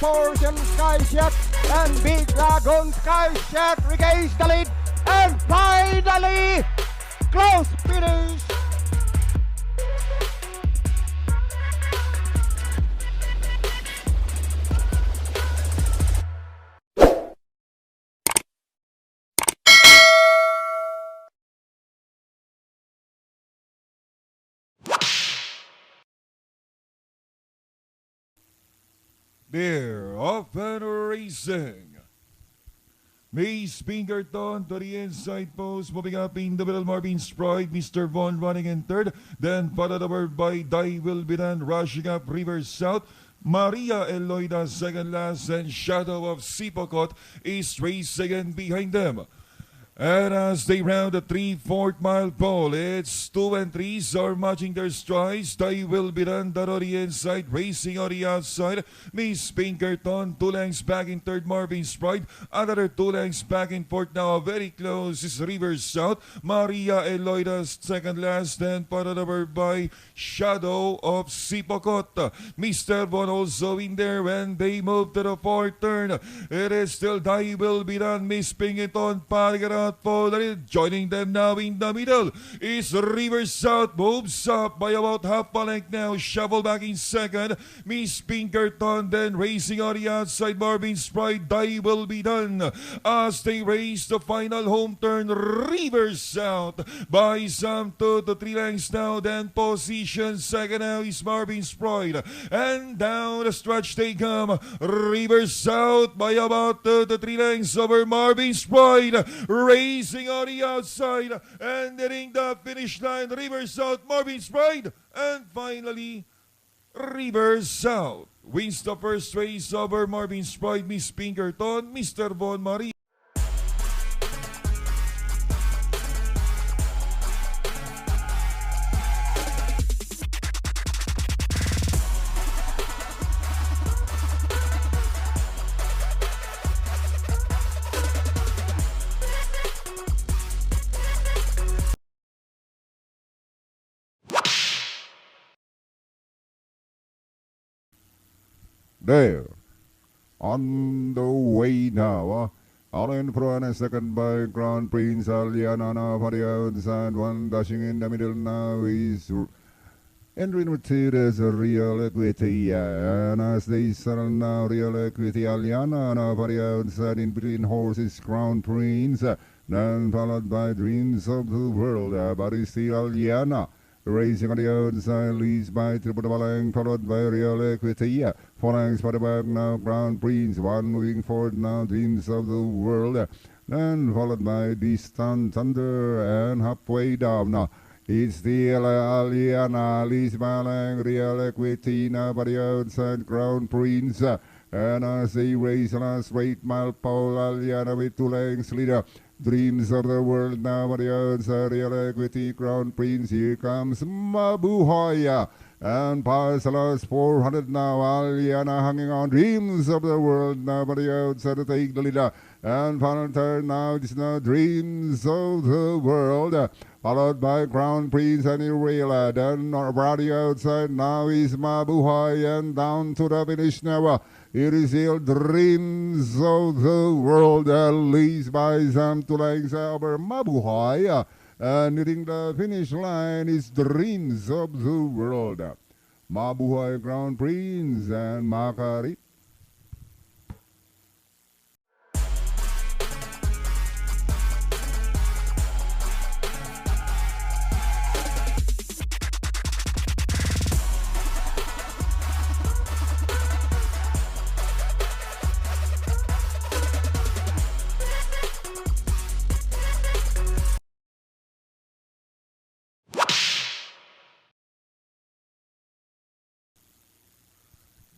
Force and Skyshot, and Big Dragon Skyshot regains the lead, and finally, close finish. They're off and racing. Mace Pinkerton to the inside post, moving up in the middle. Marvin Sprite, Mr. Von running in third. Then followed over by Die Will Be Done, rushing up River South. Maria Eloida second last, and Shadow of Sipocot is racing in behind them. And as they round the 3/4 mile pole, it's 2 and 3 are matching their strides. They will be done that on the inside, racing on the outside. Miss Pinkerton, 2 lengths back in third. Marvin Sprite, another 2 lengths back in fourth. Now very close is River South. Maria Eloida second last, then followed over by Shadow of Sipocot. Mr. Von also in there when they move to the fourth turn. It is still They Will Be Done. Miss Pinkerton, Pargarat. Joining them now in the middle is River South, moves up by about half a length now. Shovel back in second. Miss Pinkerton then racing on the outside. Marvin Sprite, They Will Be Done as they race the final home turn. River South by some 2 to 3 lengths now. Then position second now is Marvin Sprite, and down the stretch they come. River South by about 2 to 3 lengths over Marvin Sprite. Racing on the outside and hitting the finish line. River South, Marvin Sprite, and finally River South wins the first race over Marvin Sprite. Miss Pinkerton, Mr. Von Marie. There, on the way now, all in front and second by Grand Prince Aliana for the outside. One dashing in the middle now is entering Mercedes Real Equity, and as they settle now, Real Equity Aliana for the outside. In between horses, Crown Prince, then followed by Dreams of the World, but it's still Aliana. Racing on the outside, leads by Triple Balang, followed by Real Equity. 4 lengths for the back now, Crown Prince. 1 moving forward now, Dreams of the World. Then followed by Distant Thunder, and halfway down now, it's the Aliana, leads by Lang, Real Equity now for the outside, Crown Prince. And as they race last 8 mile pole, Aliana with 2 lengths leader. Dreams of the World now for the outside, Real Equity, Crown Prince. Here comes Mabuhay, and past the last 400 now, Aliana hanging on. Dreams of the World now for the outside to take the leader, and final turn now, it's now Dreams of the World, followed by Crown Prince and Irela. Then around the outside now is Mabuhay, and down to the finish now. It is still Dreams of the World, leads by some 2 lengths over Mabuhay. And hitting the finish line is Dreams of the World. Mabuhay, Crown Prince, and Makari.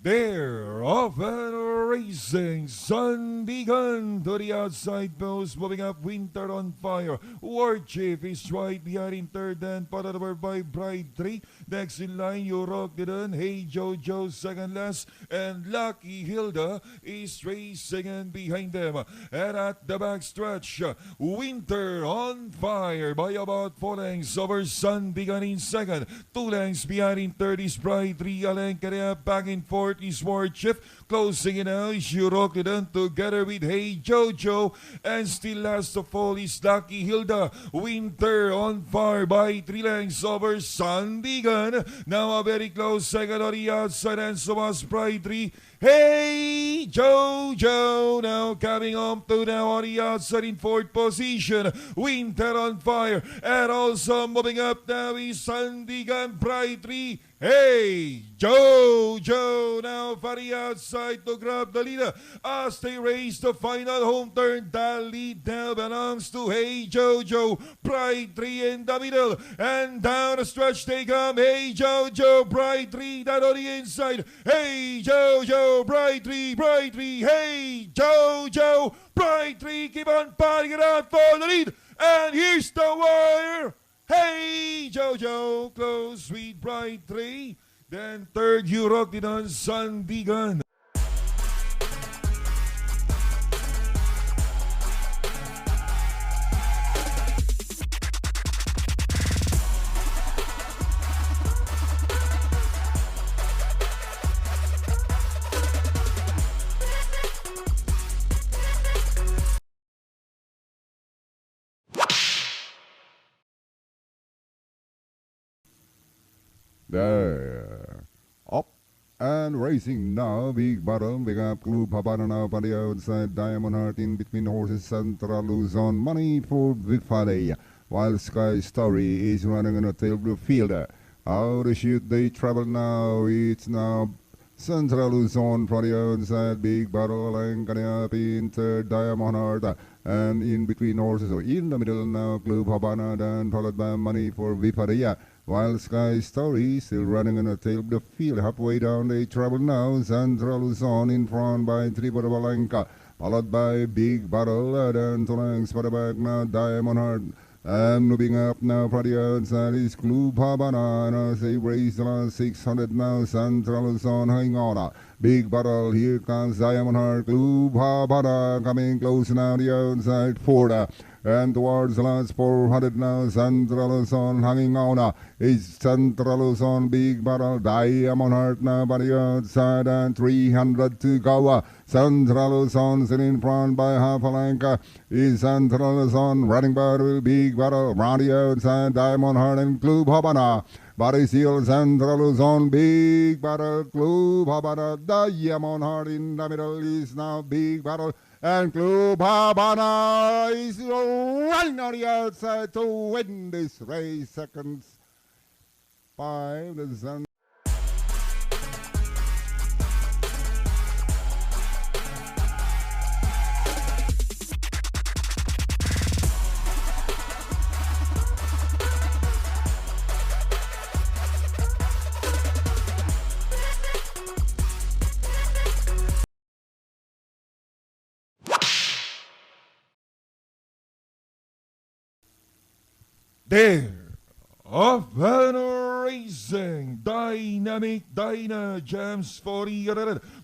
They're off and racing. Sun begun to the outside post, moving up. Winter on Fire. War Chief is right behind in third, and followed over by Bride 3. Next in line, You Rock It On. Hey Jojo second last, and Lucky Hilda is racing in behind them. And at the back stretch, Winter on Fire by about 4 lengths over Sun begun in second. 2 lengths behind in third is Bride 3. Alen Karera back in fourth. fourth is Smart Chef. Closing in now is Euroclidon together with Hey Jojo. And still last of all is Lucky Hilda. Winter on fire by 3 lengths over Sandigan. Now a very close second on the outside and Somas Pride 3. Hey Jojo now coming up to now on the outside in fourth position. Winter on fire and also moving up now is Sandigan Pride 3. Hey Jojo now for the outside to grab the leader as they race the final home turn. The lead now belongs to Hey Jojo. Pride 3 in the middle and down the stretch they come. Hey Jojo, Pride 3 down on the inside. Hey Jojo, Pride 3, hey Jojo, Pride 3, keep on fighting it out for the lead. And here's the wire. Hey Jojo, close with Pride 3. Then third, Euroclidon Sandigan. There. Up and racing now. Big bottom, big up. Club Habana now on the outside. Diamond Heart in between horses. Central Luzon. Money for Vifale. While Sky Story is running on a tail blue field. Out the shoot they travel now. It's now Central Luzon from the outside. Big battle and coming up in third. Diamond Heart. And in between horses. So in the middle now. Club Habana. Then followed by Money for Vifale. While Sky Story still running on the tail of the field. Halfway down they travel now. Central Luzon in front by Triple Balanca. Followed by Big Battle. Then two lengths for the back now. Diamond Heart. And moving up now for the outside is Club Habana. And as they race the last 600 now. Central Luzon hang on. Big Battle. Here comes Diamond Heart. Club Habana coming close now the outside for and towards the last 400 now, Central Luzon hanging on. Is Central Luzon, Big Battle, Diamond Heart now by the outside and 300 to go. Central Luzon still in front by half a length. Is Central Luzon running by the Big Battle, round the outside, Diamond Heart and Club Habana. Body Seal, Central Luzon, Big Battle, Club Habana, Diamond Heart in the middle is now Big Battle. And Club Habana is running on the outside to win this race. Seconds 5. There, off and racing, dynamic Dyna jams 40.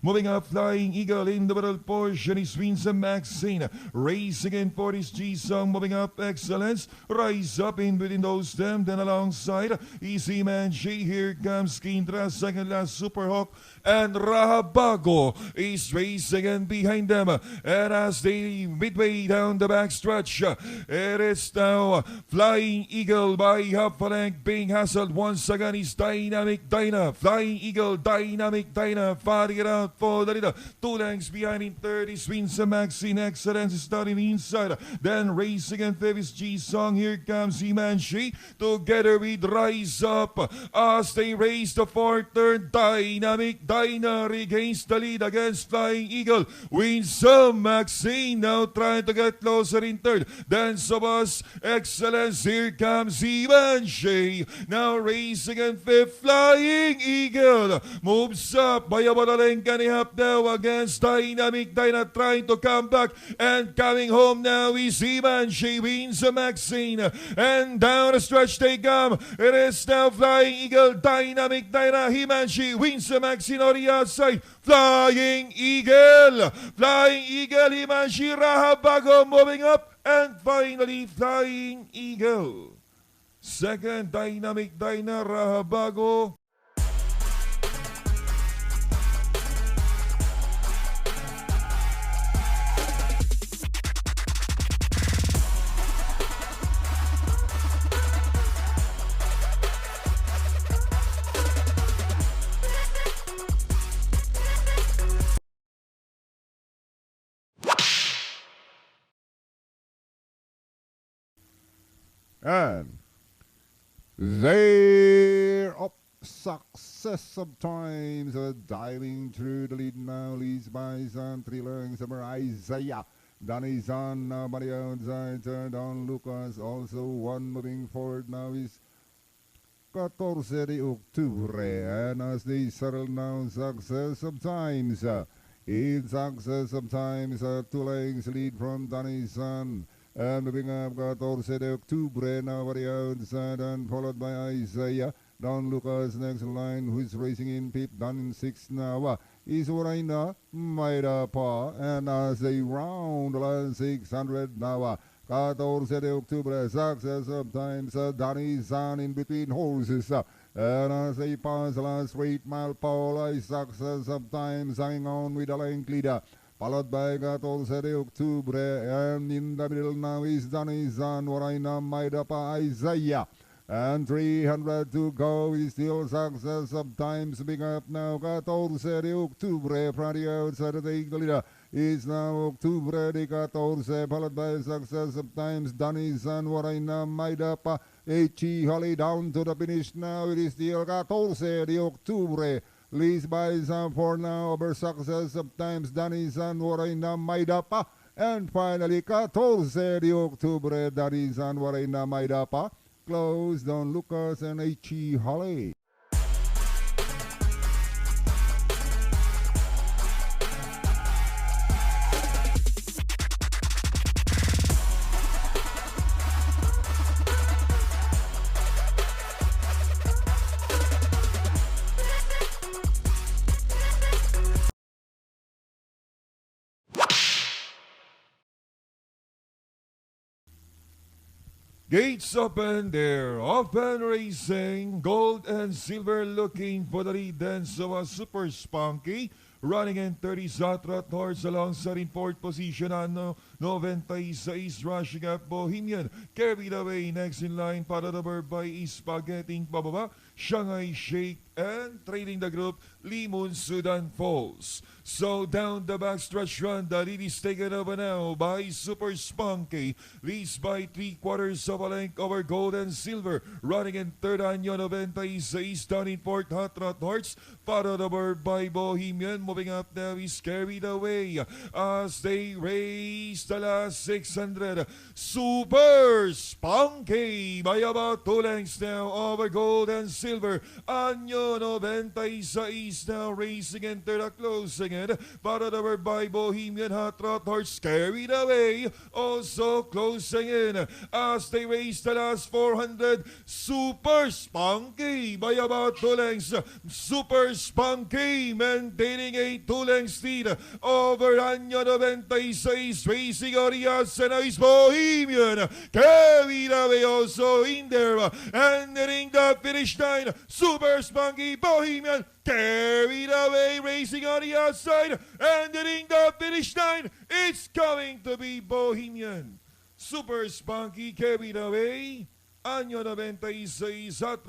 Moving up, Flying Eagle in the middle portion is Winsome Maxine. Racing in 40's G-Song, moving up, Excellence. Rise up in between those them, then alongside Easy Man G. Here comes Kindra, second last Super Hawk. And Rahabago is racing and behind them. And as they midway down the backstretch, it is now Flying Eagle by half a length being hassled once again is Dynamic Dyna. Flying Eagle, Dynamic Dyna, fighting it out for the leader. 2 lengths behind in third is Winsome Maxine. Excellence is starting inside. Then racing and fifth is G-Song. Here comes Imanshi together with Rise Up as they race the fourth turn. Dynamic Dyna regains the lead against Flying Eagle. Winsome Maxine now trying to get closer in third. Then Sabas Excellence. Here comes Imanshi. Now racing in fifth. Flying Eagle moves up by about a length and a half now against Dynamic Dyna trying to come back. And coming home now is Imanshi. Winsome Maxine. And down the stretch they come. It is now Flying Eagle, Dynamic Dyna, Imanshi, Winsome Maxine on the outside. Flying Eagle, Imanshi, Rahabago moving up. And finally, Flying Eagle. Second, Dynamic Dyna, Rahabago. And they're up. Success sometimes diving through the lead now, leads by some 3 lengths over Isaiah. Danny Zan now by the outside, down Lucas, also one moving forward now is 14 de Octubre, and as they settle now, Success sometimes, in Success sometimes, 2 lengths lead from Danny Zan. And moving up, 14 de Octubre now by the outside, and followed by Isaiah. Down Lucas next line, who's racing in pit, done in 6 now. Is Uraina, Maida Pa, and as they round the line 600 now. 14 de Octubre, Success sometimes, Danny Zan in between horses. And as they pass the last 8 mile pole, Success sometimes hanging on with the lane leader. Followed by 14 de Octubre, and in the middle now is Danny Zan, Uraina, Maida Pa, Isaiah. And 300 to go is still Success sometimes big up now. 14 de Octubre from the outside to take the leader. Is now Octubre de 14, followed by Success sometimes. Danny Zan, Waraina, Maidapa, H.E. Holly down to the finish now. It is still 14 de Octubre. Leads by Zan for now over Success sometimes. Danny Zan, Waraina, Maidapa. And finally 14 de Octubre, Danny Zan, Waraina, Maidapa. Close down Lucas and H.E. Holly. Gates open, they're off and racing. Gold and silver looking for the lead. Then so a super spunky. Running in 30 Zatrat horse alongside in 4th position on 96 rushing up Bohemian. Carried away next in line, followed over by Spaghetti Pababa, Shanghai Shake, and trailing the group, Limon Sudan Falls. So down the backstretch run, the lead is taken over now by Super Spunky. Leads by 3/4 of a length over Gold and Silver. Running in 3rd, Año 96, down in 4th, Hot Rod Horse, followed over by Bohemian. Moving up now is carried away as they race the last 600. Super Spunky by about 2 lengths now over Gold and Silver. Año 96 now racing and third, closing it. Followed over by Bohemian. Hot Rod Horse carried away. Also closing in as they race the last 400. Super Spunky by about 2 lengths. Super Spunky maintaining a 2 lengths lead over Año 96. Racing Orias and Ice Bohemian. Carried away also in there. Entering the finish line. Super Spunky Bohemian. Carried away, racing on the outside, entering the finish line. It's going to be Bohemian. Super Spunky carried away. Año 96 at